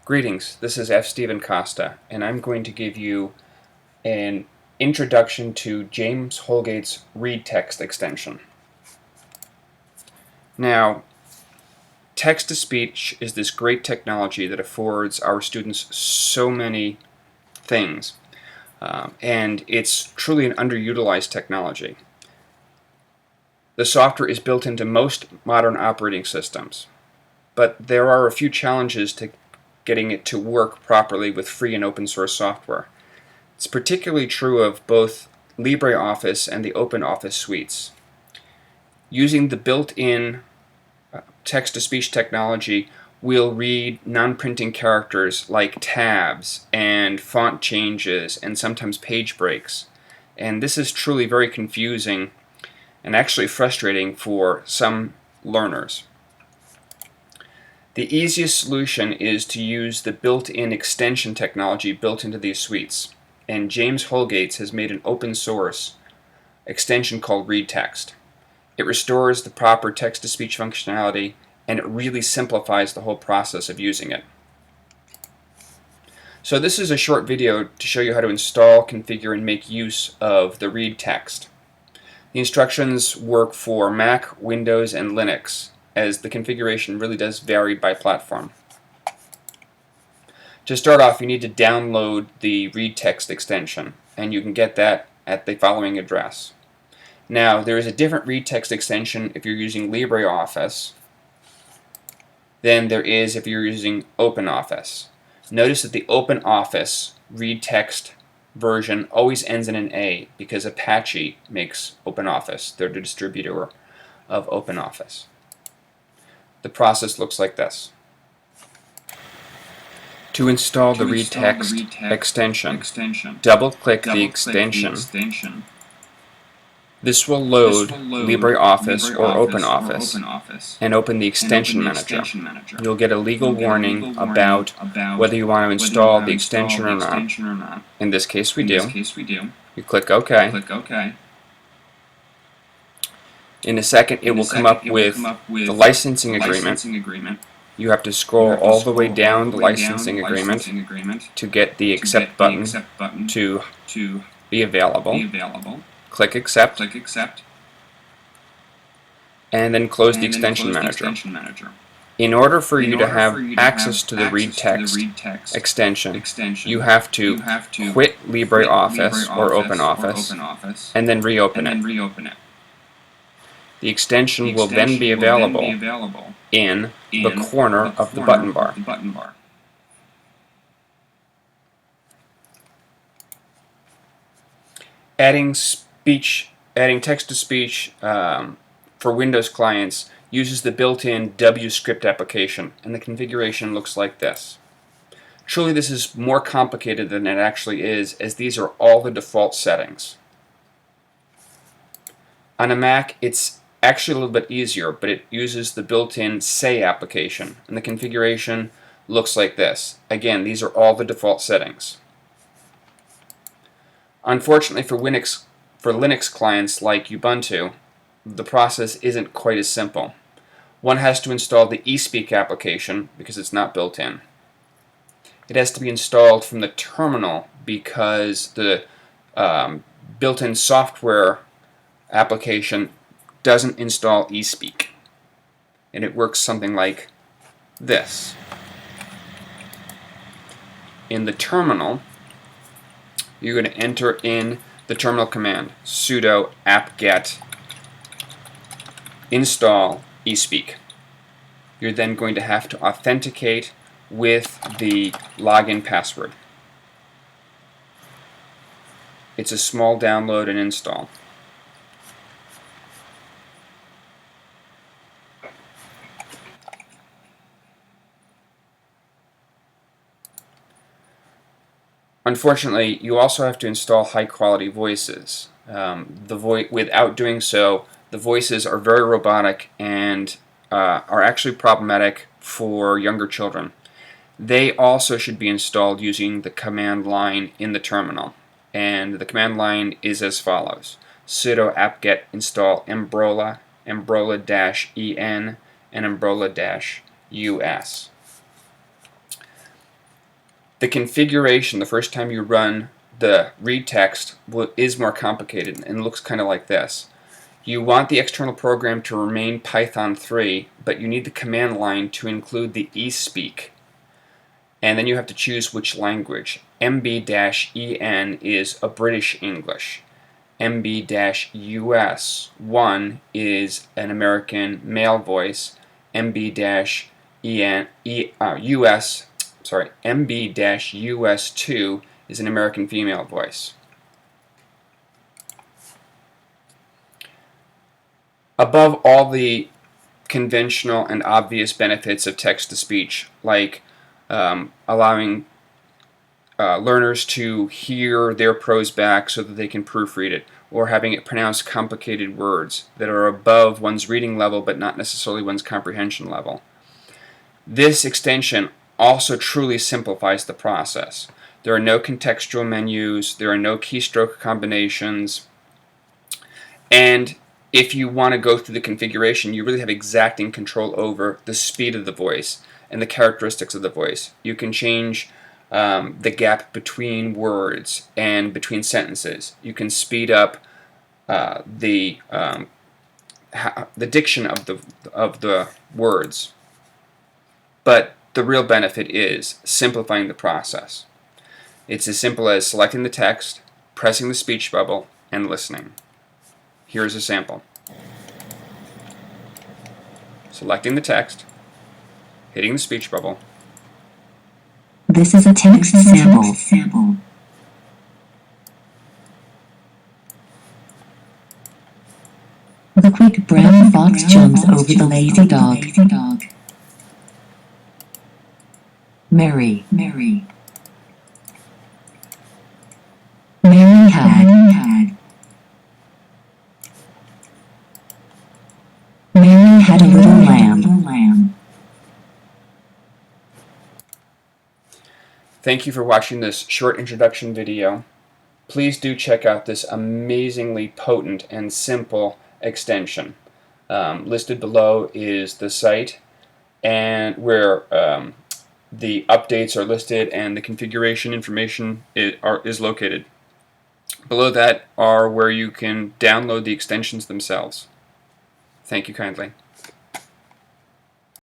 Greetings, this is F. Stephen Costa, and I'm going to give you an introduction to James Holgate's read text extension. Now, text-to-speech is this great technology that affords our students so many things, and it's truly an underutilized technology. The software is built into most modern operating systems, but there are a few challenges to getting it to work properly with free and open source software. It's particularly true of both LibreOffice and the OpenOffice suites. Using the built-in text-to-speech technology, we'll read non-printing characters like tabs and font changes and sometimes page breaks. And this is truly very confusing and actually frustrating for some learners. The easiest solution is to use the built-in extension technology built into these suites, and James Holgate has made an open source extension called ReadText. It restores the proper text-to-speech functionality, and it really simplifies the whole process of using it. So this is a short video to show you how to install, configure, and make use of the ReadText. The instructions work for Mac, Windows, and Linux, as the configuration really does vary by platform. To start off, you need to download the ReadText extension, and you can get that at the following address. Now, there is a different ReadText extension if you're using LibreOffice than there is if you're using OpenOffice. Notice that the OpenOffice ReadText version always ends in an A because Apache makes OpenOffice. They're the distributor of OpenOffice. The process looks like this. To install the ReadText extension, double-click the extension. This will load LibreOffice or OpenOffice and open the extension manager. You'll get a legal warning about whether you want to install the extension or not. In this case, we do. You click OK. In a second, it will come up with the licensing agreement. You have to scroll all the way down the licensing agreement to get the accept button to be available. Click accept, and then close the extension manager. In order for you to have access to the ReadText extension, you have to quit LibreOffice or OpenOffice and then reopen it. The extension will then be available in the corner of the button bar. Adding text-to-speech for Windows clients uses the built-in WScript application, and the configuration looks like this. Truly, this is more complicated than it actually is, as these are all the default settings. On a Mac, it's actually a little bit easier, but it uses the built-in Say application, and the configuration looks like this. Again, these are all the default settings. Unfortunately for Linux clients like Ubuntu, the process isn't quite as simple. One has to install the eSpeak application because it's not built in. It has to be installed from the terminal because the built-in software application doesn't install eSpeak. And it works something like this. In the terminal, you're going to enter in the terminal command, sudo apt-get install eSpeak. You're then going to have to authenticate with the login password. It's a small download and install. Unfortunately, you also have to install high-quality voices. Without doing so, the voices are very robotic and are actually problematic for younger children. They also should be installed using the command line in the terminal. And the command line is as follows. Sudo apt-get install Ambrola, Ambrola-en, and Ambrola-us. The configuration, the first time you run the read text, is more complicated and looks kind of like this. You want the external program to remain Python 3, but you need the command line to include the eSpeak. And then you have to choose which language. MB-EN is a British English. MB-US1 is an American male voice. MB-US2 is an American female voice. Above all the conventional and obvious benefits of text-to-speech, like allowing learners to hear their prose back so that they can proofread it, or having it pronounce complicated words that are above one's reading level but not necessarily one's comprehension level. This extension also truly simplifies the process. There are no contextual menus, there are no keystroke combinations, and if you want to go through the configuration, you really have exacting control over the speed of the voice and the characteristics of the voice. You can change the gap between words and between sentences. You can speed up the diction of the words. But the real benefit is simplifying the process. It's as simple as selecting the text, pressing the speech bubble, and listening. Here's a sample. Selecting the text, hitting the speech bubble. This is a text sample. The quick brown fox jumps over the lazy dog. Mary had a little lamb. Thank you for watching this short introduction video. Please do check out this amazingly potent and simple extension. Listed below is the site and where the updates are listed and the configuration information is located. Below that are where you can download the extensions themselves. Thank you kindly.